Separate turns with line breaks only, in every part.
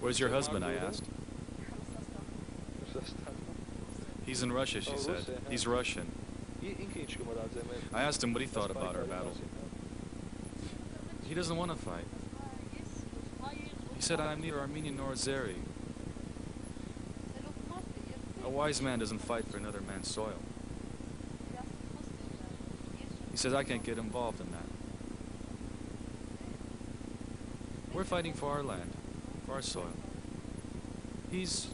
Where's your husband, I asked. He's in Russia, she said. He's Russian. I asked him what he thought about our battle. He doesn't want to fight. He said, I'm neither Armenian nor Azeri. A wise man doesn't fight for another man's soil. He says, I can't get involved in that. We're fighting for our land, for our soil. He's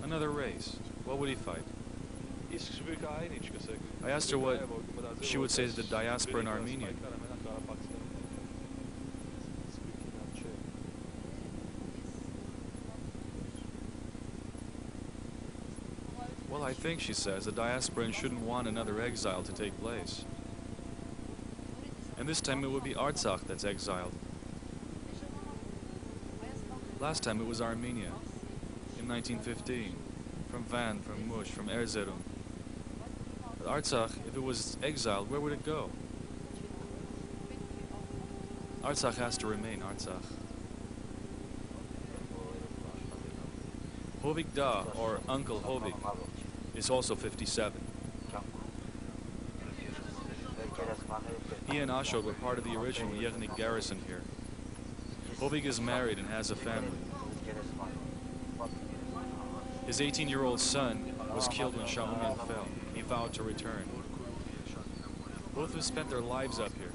another race. What would he fight? I asked her what she would say to the diaspora in Armenia. Well, I think, she says, the diasporan shouldn't want another exile to take place. And this time it would be Artsakh that's exiled. Last time it was Armenia, in 1915, from Van, from Mush, from Erzurum. But Artsakh, if it was exiled, where would it go? Artsakh has to remain Artsakh. Hovik Da, or Uncle Hovik, is also 57. He and Ashod were part of the original Եղնիկ garrison here. Hovik is married and has a family. His 18-year-old son was killed when Shaumian fell. He vowed to return. Both have spent their lives up here.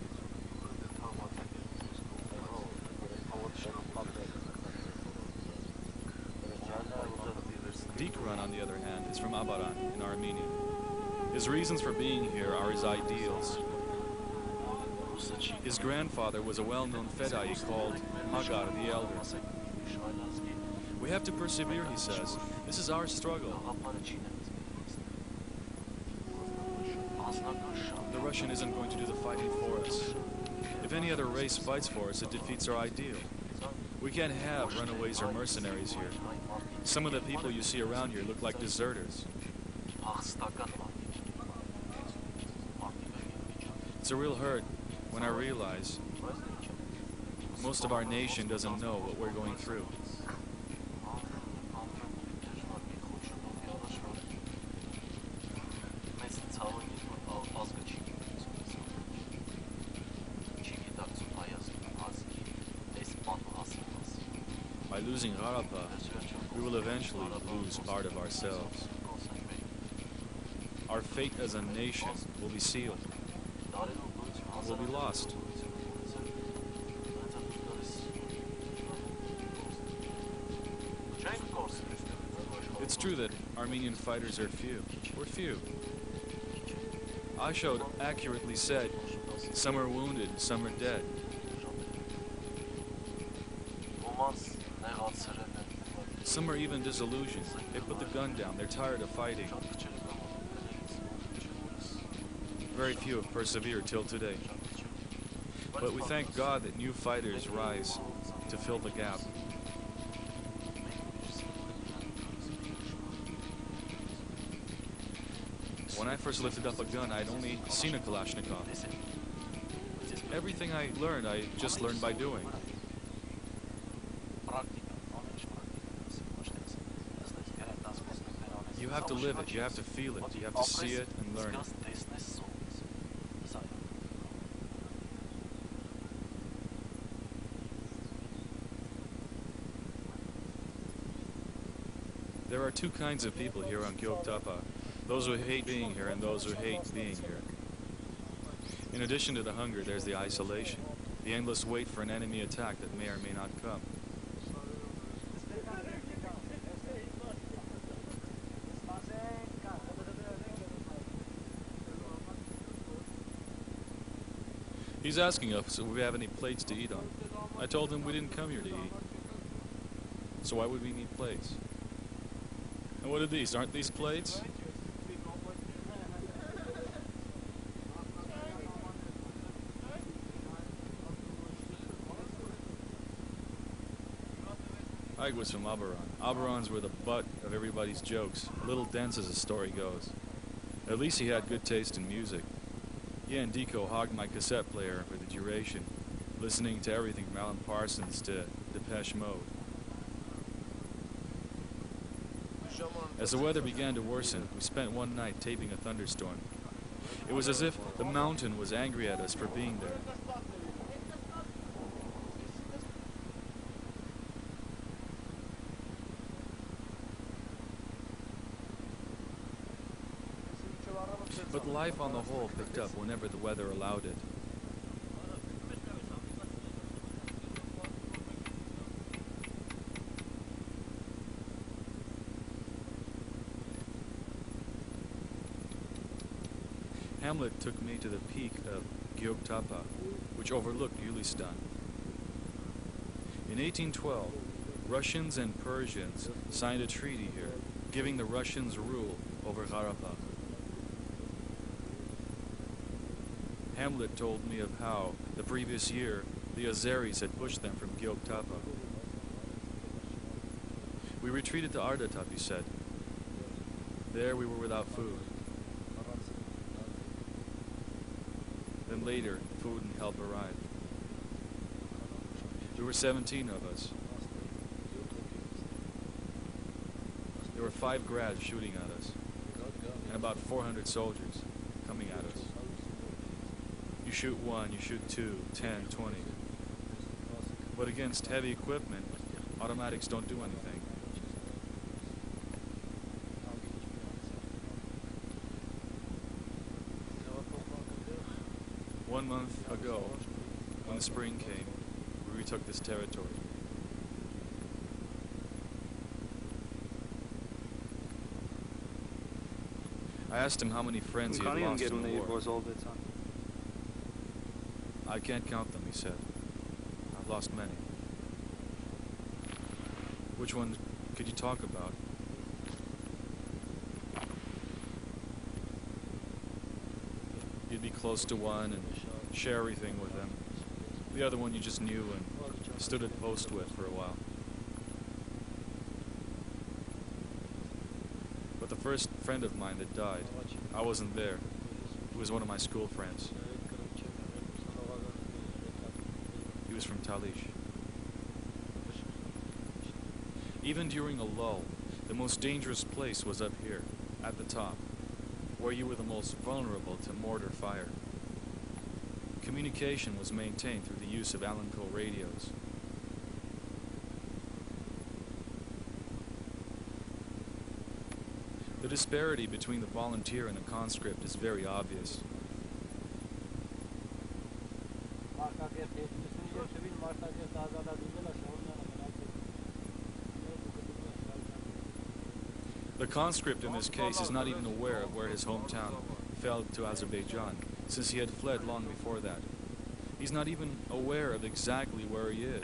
Dikran, on the other hand, is from Abaran in Armenia. His reasons for being here are his ideals. His grandfather was a well-known Fedai called Hagar the Elder. We have to persevere, he says. This is our struggle. The Russian isn't going to do the fighting for us. If any other race fights for us, it defeats our ideal. We can't have runaways or mercenaries here. Some of the people you see around here look like deserters. It's a real hurt when I realize most of our nation doesn't know what we're going through. By losing Harappa, we will eventually lose part of ourselves. Our fate as a nation will be sealed. Will be lost. It's true that Armenian fighters are few. We're few. Ashod accurately said, some are wounded, some are dead. Some are even disillusioned. They put the gun down. They're tired of fighting. Very few have persevered till today. But we thank God that new fighters rise to fill the gap. When I first lifted up a gun, I'd only seen a Kalashnikov. Everything I learned, I just learned by doing. You have to live it, you have to feel it, you have to see it and learn it. There are two kinds of people here on Göktapa, those who hate being here and those who hate being here. In addition to the hunger, there's the isolation, the endless wait for an enemy attack that may or may not come. He's asking us if we have any plates to eat on. I told him we didn't come here to eat. So why would we need plates? And what are these? Aren't these plates? Ike was from Abaran. Abarans were the butt of everybody's jokes, a little dense as the story goes. At least he had good taste in music. He and Deco hogged my cassette player for the duration, listening to everything from Alan Parsons to Depeche Mode. As the weather began to worsen, we spent one night taping a thunderstorm. It was as if the mountain was angry at us for being there. But life on the whole picked up whenever the weather allowed it. Hamlet took me to the peak of Gyeongtapa, which overlooked Gulistan. In 1812, Russians and Persians signed a treaty here, giving the Russians rule over Karabakh. Hamlet told me of how, the previous year, the Azeris had pushed them from Gyeongtapa. We retreated to Artsakh, he said. There we were without food. Then later, food and help arrived. There were 17 of us. There were 5 grads shooting at us, and about 400 soldiers coming at us. You shoot 1, you shoot 2, 10, 20. But against heavy equipment, automatics don't do anything. One month ago, when the spring came, we retook this territory. I asked him how many friends he had lost in the war. I can't count them, he said. I've lost many. Which one could you talk about? You'd be close to one and share everything with them. The other one you just knew and stood at post with for a while. But the first friend of mine that died, I wasn't there. He was one of my school friends. He was from Talish. Even during a lull, the most dangerous place was up here, at the top, where you were the most vulnerable to mortar fire. Communication was maintained through the use of Alanco radios. The disparity between the volunteer and the conscript is very obvious. The conscript in this case is not even aware of where his hometown fell to Azerbaijan, since he had fled long before that. He's not even aware of exactly where he is.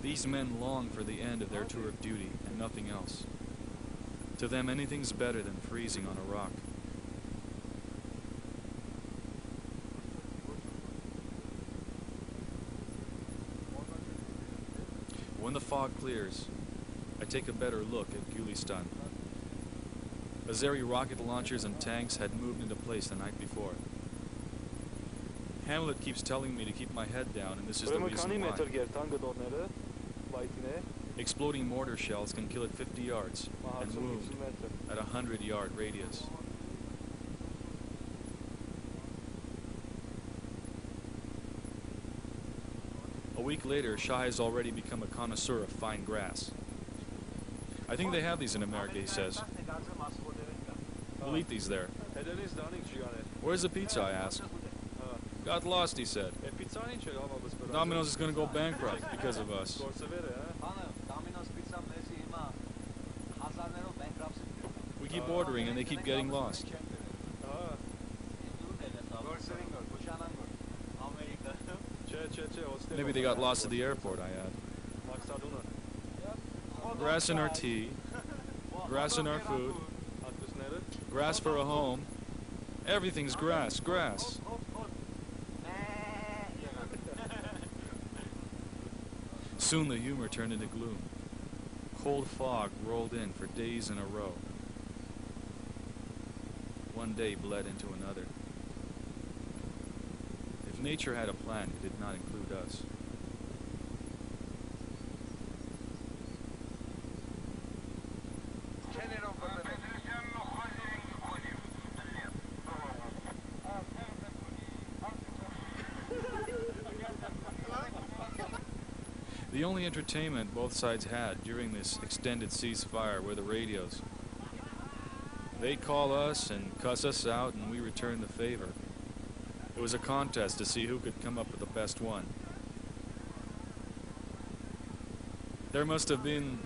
These men long for the end of their tour of duty and nothing else. To them, anything's better than freezing on a rock. When the fog clears, I take a better look at Gulistan. Azeri rocket launchers and tanks had moved into place the night before. Hamlet keeps telling me to keep my head down, and this is the reason why. Exploding mortar shells can kill at 50 yards and wound at a 100-yard radius. A week later, Shah has already become a connoisseur of fine grass. I think they have these in America, he says. We'll eat these there. Where's the pizza, I asked. Got lost, he said. Domino's is going to go bankrupt because of us. We keep ordering and they keep getting lost. Maybe they got lost at the airport, I add. Grass in our tea, grass in our food, grass for a home. Everything's grass, grass. Soon the humor turned into gloom. Cold fog rolled in for days in a row. One day bled into another. If nature had a plan, it did not include us. The only entertainment both sides had during this extended ceasefire were the radios. They'd call us and cuss us out, and we returned the favor. It was a contest to see who could come up with the best one. There must have been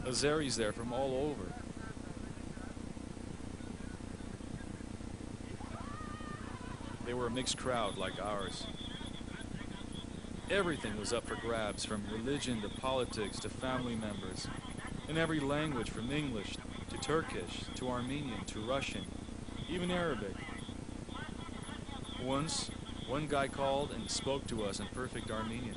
Azeris there from all over. They were a mixed crowd like ours. Everything was up for grabs, from religion to politics to family members. In every language, from English to Turkish to Armenian to Russian, even Arabic. Once, one guy called and spoke to us in perfect Armenian.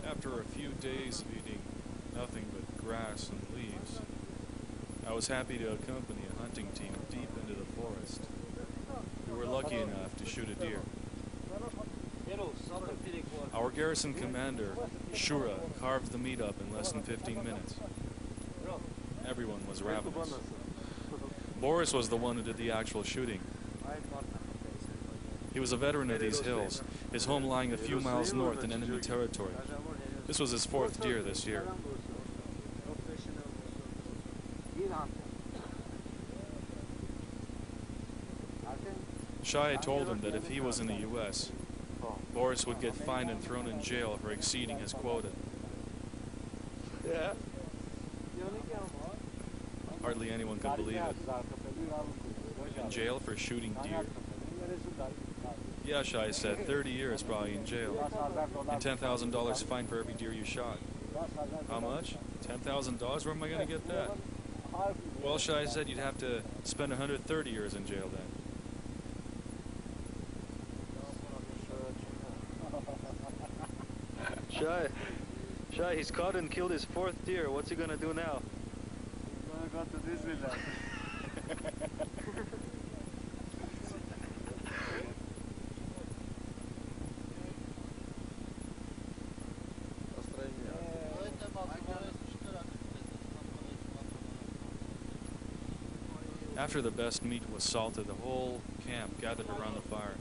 After a few days of eating nothing but grass and leaves, I was happy to accompany a hunting team deep into the forest. We were lucky enough to shoot a deer. Our garrison commander, Shura, carved the meat up in less than 15 minutes. Everyone was ravenous. Boris was the one who did the actual shooting. He was a veteran of these hills, his home lying a few miles north in enemy territory. This was his fourth deer this year. Shai told him that if he was in the U.S., Boris would get fined and thrown in jail for exceeding his quota.
Yeah.
Hardly anyone could believe it. In jail for shooting deer? Yeah, Shai said, 30 years probably in jail. And $10,000 fine for every deer you shot. How much? $10,000? Where am I going to get that? Well, Shai said you'd have to spend 130 years in jail then.
Shai, he's caught and killed his fourth deer. What's he going to do now?
He's going to go to Disneyland.
After the best meat was salted, the whole camp gathered around the fire.